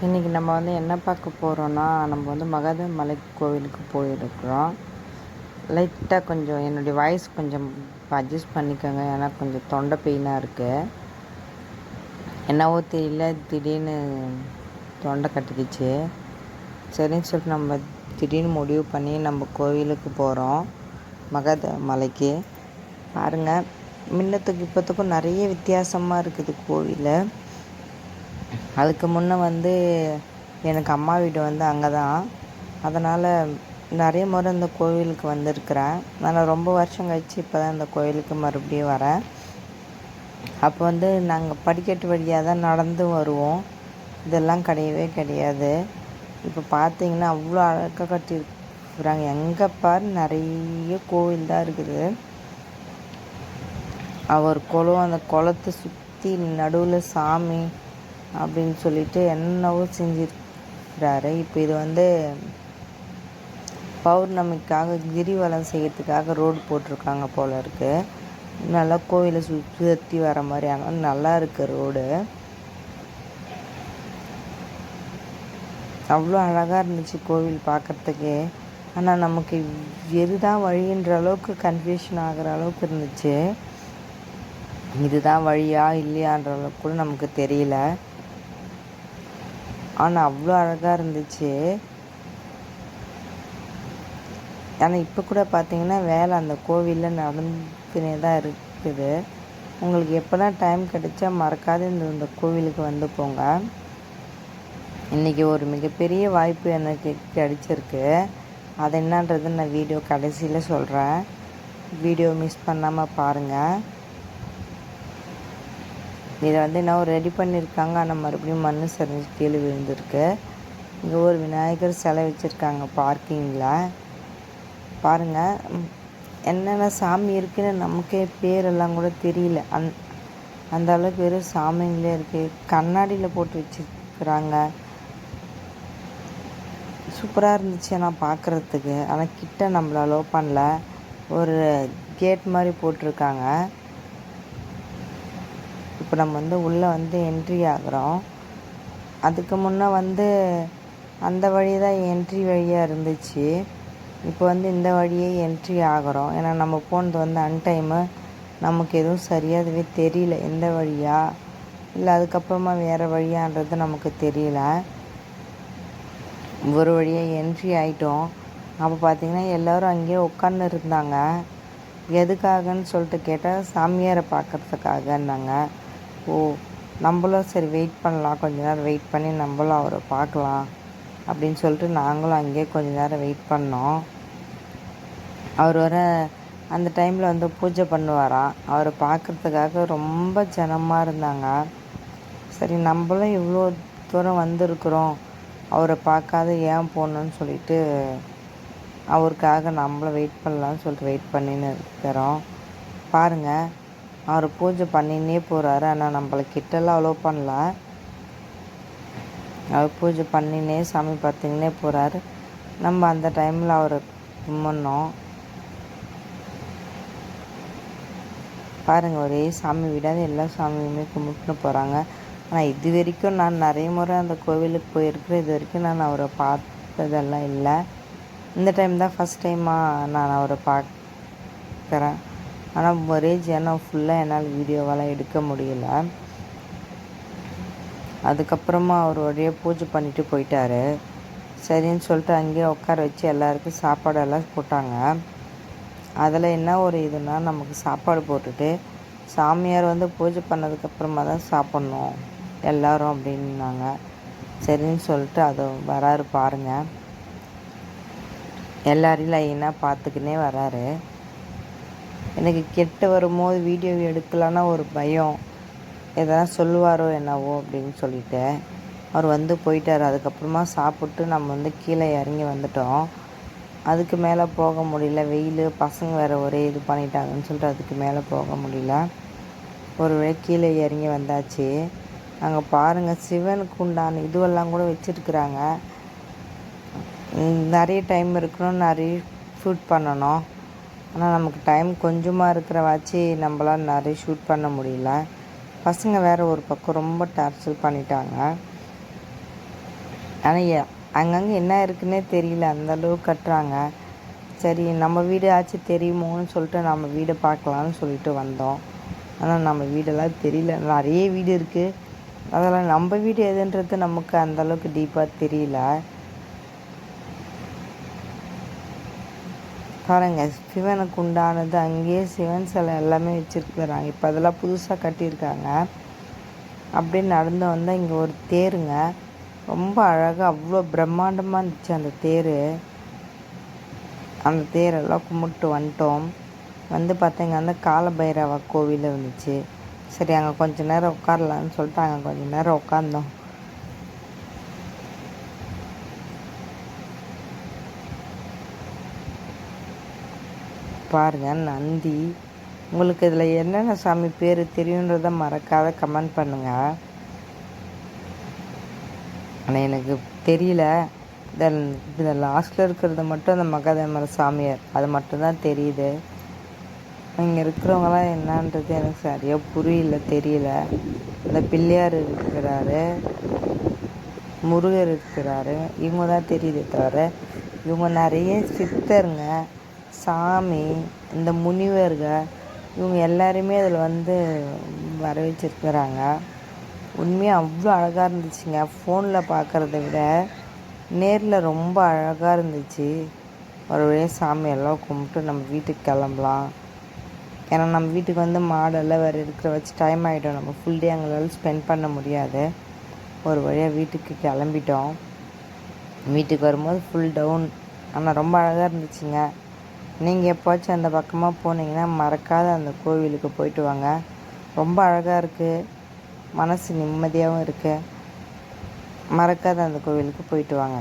இன்றைக்கி நம்ம வந்து என்ன பார்க்க போகிறோன்னா, நம்ம வந்து மகாதேவ மலை கோவிலுக்கு போயிருக்கிறோம். லைட்டாக கொஞ்சம் என்னுடைய வாய்ஸ் கொஞ்சம் அட்ஜஸ்ட் பண்ணிக்கோங்க, ஏன்னா கொஞ்சம் தொண்டை பெயினாக இருக்குது. என்னவோ தெரியல, திடீர்னு தொண்டை கட்டிக்கிச்சு. சரின்னு சொல்லிட்டு நம்ம திடீர்னு முடிவு பண்ணி நம்ம கோவிலுக்கு போகிறோம், மகாதேவ மலைக்கு. பாருங்கள், முன்னத்துக்கு இப்போத்துக்கும் நிறைய வித்தியாசமாக இருக்குது கோவில். அதுக்கு முன்னே வந்து எனக்கு அம்மா வீடு வந்து அங்கே தான். அதனால் நிறைய முறை இந்த கோவிலுக்கு வந்திருக்கிறேன். நான் ரொம்ப வருஷம் கழித்து இப்போ தான் இந்த கோவிலுக்கு மறுபடியும் வரேன். அப்போ வந்து நாங்கள் படிக்கட்டு வழியாக தான் நடந்து வருவோம். இதெல்லாம் கிடையவே கிடையாது. இப்போ பார்த்தீங்கன்னா அவ்வளோ அழகாக கட்டியிருக்கிறாங்க. எங்கே பாரு நிறைய கோவில் தான் இருக்குது. அவர் குளம், அந்த குளத்தை சுற்றி நடுவில் சாமி அப்படின்னு சொல்லிட்டு என்னவோ செஞ்சிருக்கிறாரு. இப்போ இது வந்து பௌர்ணமிக்காக கிரிவலம் செய்யறதுக்காக ரோடு போட்டிருக்காங்க போல இருக்குது. நல்லா கோவிலை சுற்றி வர மாதிரி, ஆனால் நல்லா இருக்குது ரோடு. அவ்வளோ அழகாக இருந்துச்சு கோவில் பார்க்குறதுக்கு. ஆனால் நமக்கு எதுதான் வழின்ற அளவுக்கு கன்ஃபியூஷன் ஆகிற அளவுக்கு இருந்துச்சு. இதுதான் வழியா இல்லையான்ற அளவுக்கு கூட நமக்கு தெரியல. ஆனால் அவ்வளோ அழகாக இருந்துச்சு. ஆனால் இப்போ கூட பார்த்தீங்கன்னா வேலை அந்த கோவிலில் நடந்துனே தான் இருக்குது. உங்களுக்கு எப்போல்லாம் டைம் கிடைச்சா மறக்காத இந்த கோவிலுக்கு வந்து போங்க. இன்றைக்கி ஒரு மிகப்பெரிய வாய்ப்பு எனக்கு கிடைச்சிருக்கு. அது என்னன்றது நான் வீடியோ கடைசியில் சொல்கிறேன். வீடியோ மிஸ் பண்ணாமல் பாருங்கள். இதை வந்து என்ன ரெடி பண்ணியிருக்காங்க, ஆனால் மறுபடியும் மண் சரிஞ்சு கீழே விழுந்திருக்கு. இங்கே ஒரு விநாயகர் சிலை வச்சுருக்காங்க பார்க்கிங்கில். பாருங்கள், என்னென்ன சாமி இருக்குதுன்னு நமக்கே பேரெல்லாம் கூட தெரியல. அந்த அளவுக்கு வெறும் சாமிங்களே இருக்குது. கண்ணாடியில் போட்டு வச்சுருக்குறாங்க. சூப்பராக இருந்துச்சு ஆனால் பார்க்குறதுக்கு. ஆனால் கிட்ட நம்மளை அலோவ் பண்ணல. ஒரு கேட் மாதிரி போட்டிருக்காங்க. இப்போ நம்ம வந்து உள்ளே வந்து என்ட்ரி ஆகிறோம். அதுக்கு முன்னே வந்து அந்த வழி தான் என்ட்ரி வழியாக இருந்துச்சு. இப்போ வந்து இந்த வழியே என்ட்ரி ஆகிறோம். ஏன்னா நம்ம போனது வந்து அன்டைமு. நமக்கு எதுவும் சரியாகவே தெரியல, எந்த வழியா இல்லை அதுக்கப்புறமா வேறு வழியான்றது நமக்கு தெரியல. ஒரு வழியாக என்ட்ரி ஆகிட்டோம். அப்போ பார்த்திங்கன்னா எல்லோரும் அங்கேயே உட்காந்து இருந்தாங்க. எதுக்காகன்னு சொல்லிட்டு கேட்டால் சாமியாரை பார்க்குறதுக்காகன்னாங்க. ஓ, நம்மளும் சரி வெயிட் பண்ணலாம், கொஞ்ச நேரம் வெயிட் பண்ணி நம்மளும் அவரை பார்க்கலாம் அப்படின்னு சொல்லிட்டு நாங்களும் அங்கேயே கொஞ்ச நேரம் வெயிட் பண்ணோம். அவர் வர அந்த டைமில் வந்து பூஜை பண்ணுவாராம். அவரை பார்க்குறதுக்காக ரொம்ப ஜனமாக இருந்தாங்க. சரி, நம்மளும் இவ்வளோ தூரம் வந்திருக்கிறோம், அவரை பார்க்காத ஏன் போகணுன்னு சொல்லிட்டு அவருக்காக நம்மளும் வெயிட் பண்ணலான்னு சொல்லிட்டு வெயிட் பண்ணின்னு இருக்கிறோம். பாருங்கள், அவர் பூஜை பண்ணினே போகிறாரு. ஆனால் நம்மளை கிட்டலாம் அலோவ் பண்ணல. அவர் பூஜை பண்ணினே சாமி பார்த்திங்கன்னே போகிறாரு. நம்ம அந்த டைமில் அவரை கும்பிட்னோம். பாருங்கள், ஒரே சாமி விடாத எல்லா சாமியுமே கும்பிட்டுன்னு போகிறாங்க. ஆனால் இது வரைக்கும் நான் நிறைய முறை அந்த கோவிலுக்கு போயிருக்கிறேன். இது வரைக்கும் நான் அவரை பார்த்ததெல்லாம் இல்லை. இந்த டைம் தான் ஃபஸ்ட் டைமாக நான் அவரை பார்க்குறேன். ஆனால் ஒரே ஜனம் ஃபுல்லாக என்னால் வீடியோவெல்லாம் எடுக்க முடியல. அதுக்கப்புறமா அவருடைய பூஜை பண்ணிவிட்டு போயிட்டார். சரின்னு சொல்லிட்டு அங்கேயே உட்கார வச்சு எல்லாருக்கும் சாப்பாடெல்லாம் போட்டாங்க. அதில் என்ன ஒரு இதுனா, நமக்கு சாப்பாடு போட்டுட்டு சாமியார் வந்து பூஜை பண்ணதுக்கப்புறமா தான் சாப்பிட்ணும் எல்லோரும் அப்படின்னாங்க. சரின்னு சொல்லிட்டு அது வராரு பாருங்கள். எல்லாரையும் லைனாக பார்த்துக்கினே வராரு. எனக்கு கெட்ட வரும்போது வீடியோ எடுக்கலான்னா ஒரு பயம், எதனா சொல்லுவாரோ என்னவோ அப்படின்னு சொல்லிட்டு அவர் வந்து போயிட்டார். அதுக்கப்புறமா சாப்பிட்டு நம்ம வந்து கீழே இறங்கி வந்துட்டோம். அதுக்கு மேலே போக முடியல, வெயில், பசங்க வேறு ஒரே இது பண்ணிட்டாங்கன்னு சொல்லிட்டு அதுக்கு மேலே போக முடியல. ஒரு வழி கீழே இறங்கி வந்தாச்சு. அங்கே பாருங்கள், சிவனுக்கு உண்டான இதுவெல்லாம் கூட வச்சுருக்குறாங்க. நிறைய டைம் இருக்கணும், நிறைய ஷூட் பண்ணணும். ஆனால் நமக்கு டைம் கொஞ்சமாக இருக்கிற வாச்சு நம்மளால் நிறைய ஷூட் பண்ண முடியல. பசங்க வேறு ஒரு பக்கம் ரொம்ப டார்ச்சர் பண்ணிட்டாங்க. ஆனால் அங்கங்கே என்ன இருக்குன்னே தெரியல, அந்தளவுக்கு கட்டுறாங்க. சரி நம்ம வீடு ஆச்சு தெரியுமோன்னு சொல்லிட்டு நம்ம வீடை பார்க்கலான்னு சொல்லிட்டு வந்தோம். ஆனால் நம்ம வீடெல்லாம் தெரியல. நிறைய வீடு இருக்குது, அதெல்லாம் நம்ம வீடு எதுன்றது நமக்கு அந்தளவுக்கு டீப்பாக தெரியல. பாருங்க, சிவனுக்கு உண்டானது அங்கேயே சிவன் சிலை எல்லாமே வச்சுருக்குறாங்க. இப்போ அதெல்லாம் புதுசாக கட்டியிருக்காங்க. அப்படியே நடந்து வந்தால் இங்கே ஒரு தேருங்க, ரொம்ப அழகாக அவ்வளோ பிரம்மாண்டமாக இருந்துச்சு அந்த தேர். அந்த தேரெல்லாம் கும்பிட்டு வந்துட்டோம். வந்து பார்த்தீங்க அந்த காலபைரவ கோவில் இருந்துச்சு. சரி அங்கே கொஞ்சம் நேரம் உட்காரலான்னு சொல்லிட்டு அங்கே கொஞ்சம் நேரம் உட்காந்தோம். பாருங்கள் நந்தி. உங்களுக்கு இதில் என்னென்ன சாமி பேர் தெரியுன்றதை மறக்காத கமெண்ட் பண்ணுங்கள். ஆனால் எனக்கு தெரியல. இதில் லாஸ்ட்டில் இருக்கிறது மட்டும் அந்த மகாதேவர சாமியார், அது மட்டும்தான் தெரியுது. இங்கே இருக்கிறவங்களாம் என்னன்றது எனக்கு சரியாக புரியல, தெரியல. இந்த பிள்ளையார் இருக்கிறாரு, முருகர் இருக்கிறாரு, இவங்க தான் தெரியுதே தவிர இவங்க நிறைய சித்தருங்க, சாமி, இந்த முனிவர்கள், இவங்க எல்லாருமே அதில் வந்து வர வச்சுருக்கிறாங்க. உண்மையாக அவ்வளோ அழகாக இருந்துச்சுங்க. ஃபோனில் பார்க்குறத விட நேரில் ரொம்ப அழகாக இருந்துச்சு. ஒரு வழியாக சாமியெல்லாம் கும்பிட்டு நம்ம வீட்டுக்கு கிளம்பலாம். ஏன்னா நம்ம வீட்டுக்கு வந்து மாடெல்லாம் வேறு இருக்கிற வச்சு டைம் ஆகிடும், நம்ம ஃபுல் டே அங்களால் ஸ்பெண்ட் பண்ண முடியாது. ஒரு வழியாக வீட்டுக்கு கிளம்பிட்டோம். வீட்டுக்கு வரும்போது ஃபுல் டவுன். ஆனால் ரொம்ப அழகாக இருந்துச்சுங்க. நீங்கள் எப்போச்சும் அந்த பக்கமாக போனீங்கன்னா மறக்காத அந்த கோவிலுக்கு போயிட்டு வாங்க. ரொம்ப அழகாக இருக்குது, மனசு நிம்மதியாகவும் இருக்குது. மறக்காத அந்த கோவிலுக்கு போயிட்டு வாங்க.